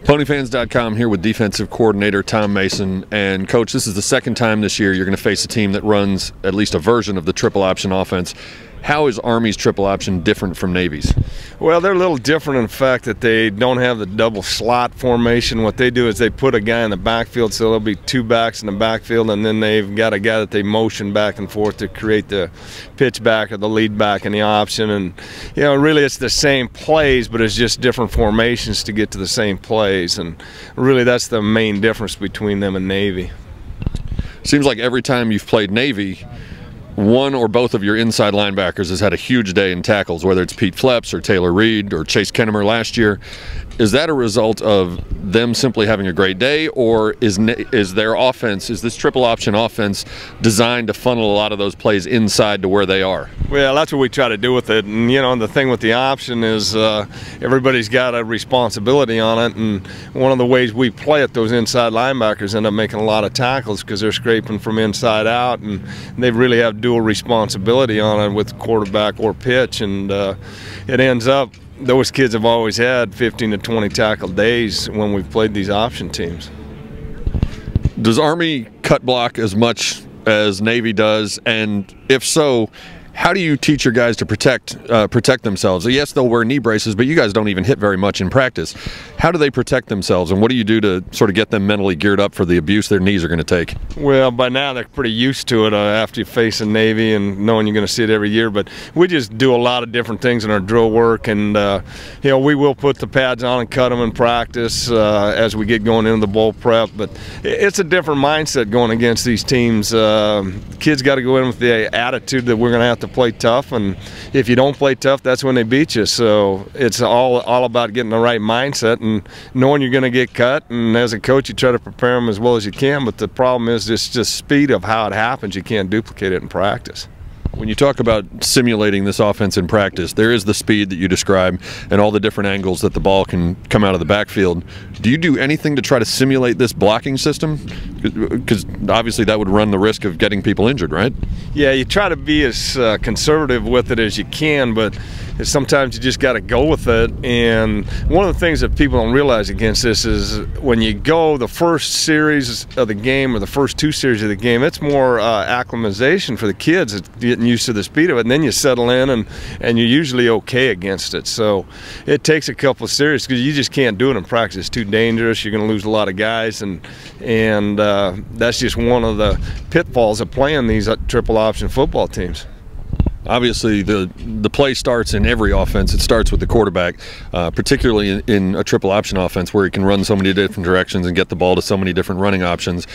Ponyfans.com here with defensive coordinator Tom Mason. And Coach, this is the second time this year you're going to face a team that runs at least a version of the triple option offense. How is Army's triple option different from Navy's? Well, they're a little different in the fact that they don't have the double slot formation. What they do is they put a guy in the backfield, so there'll be two backs in the backfield, and then they've got a guy that they motion back and forth to create the pitch back or the lead back in the option. And, you know, really it's the same plays, but it's just different formations to get to the same plays. And really that's the main difference between them and Navy. Seems like every time you've played Navy, one or both of your inside linebackers has had a huge day in tackles, whether it's Pete Fleps or Taylor Reed or Chase Kennemer last year. Is that a result of them simply having a great day, or is their offense, is this triple option offense designed to funnel a lot of those plays inside to where they are? Well, that's what we try to do with it. And, you know, the thing with the option is everybody's got a responsibility on it. And one of the ways we play it, those inside linebackers end up making a lot of tackles because they're scraping from inside out, and they really have dual responsibility on it with quarterback or pitch. And it ends up, those kids have always had 15 to 20 tackle days when we've played these option teams. Does Army cut block as much as Navy does? And if so, how do you teach your guys to protect themselves? Yes, they'll wear knee braces, but you guys don't even hit very much in practice. How do they protect themselves, and what do you do to sort of get them mentally geared up for the abuse their knees are going to take? Well, by now they're pretty used to it after you face a Navy and knowing you're going to see it every year. But we just do a lot of different things in our drill work, and you know, we will put the pads on and cut them in practice as we get going into the bowl prep. But it's a different mindset going against these teams. Kids got to go in with the attitude that we're going to have to play tough, and if you don't play tough, that's when they beat you. So it's all about getting the right mindset and knowing you're going to get cut. And as a coach, you try to prepare them as well as you can, but the problem is just speed of how it happens. You can't duplicate it in practice. When you talk about simulating this offense in practice, there is the speed that you describe and all the different angles that the ball can come out of the backfield. Do you do anything to try to simulate this blocking system? Because obviously that would run the risk of getting people injured, right? Yeah, you try to be as conservative with it as you can, but sometimes you just got to go with it. And one of the things that people don't realize against this is when you go the first series of the game or the first two series of the game, it's more acclimatization for the kids. It's getting used to the speed of it, and then you settle in and you're usually okay against it. So it takes a couple of series because you just can't do it in practice. It's too dangerous. You're going to lose a lot of guys, and that's just one of the pitfalls of playing these triple option football teams. Obviously, the play starts in every offense. It starts with the quarterback, particularly in a triple option offense where he can run so many different directions and get the ball to so many different running options.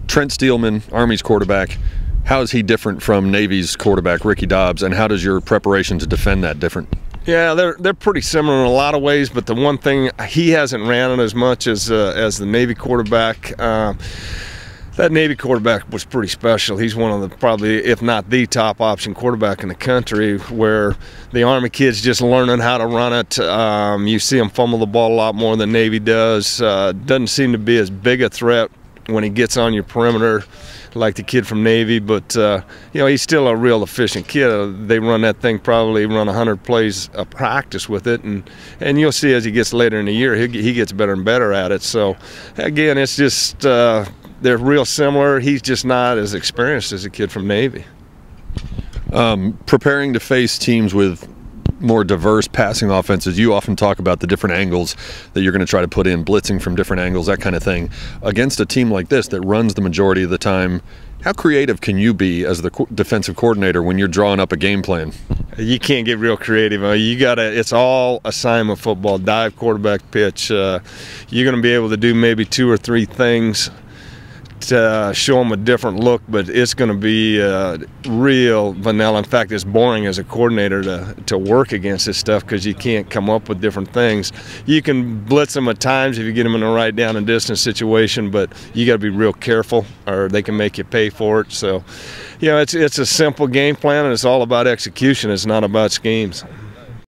Trent Steelman, Army's quarterback, how is he different from Navy's quarterback, Ricky Dobbs, and how does your preparation to defend that different? Yeah, they're pretty similar in a lot of ways, but the one thing, he hasn't ran it as much as the Navy quarterback. That Navy quarterback was pretty special. He's one of the probably, if not the top option quarterback in the country, where the Army kid's just learning how to run it. You see him fumble the ball a lot more than Navy does. Doesn't seem to be as big a threat when he gets on your perimeter like the kid from Navy, but you know, he's still a real efficient kid. They run that thing, probably run 100 plays a practice with it, and you'll see as he gets later in the year, he gets better and better at it. So again, it's just they're real similar. He's just not as experienced as a kid from Navy. Preparing to face teams with more diverse passing offenses, you often talk about the different angles that you're going to try to put in, blitzing from different angles, that kind of thing. Against a team like this that runs the majority of the time, how creative can you be as the defensive coordinator when you're drawing up a game plan? You can't get real creative. You gotta. It's all assignment football: dive, quarterback, pitch. You're going to be able to do maybe 2 or 3 things to show them a different look, but it's going to be real vanilla. In fact, it's boring as a coordinator to work against this stuff because you can't come up with different things. You can blitz them at times if you get them in the right down and distance situation, but you got to be real careful or they can make you pay for it. So, you know, it's a simple game plan, and it's all about execution. It's not about schemes.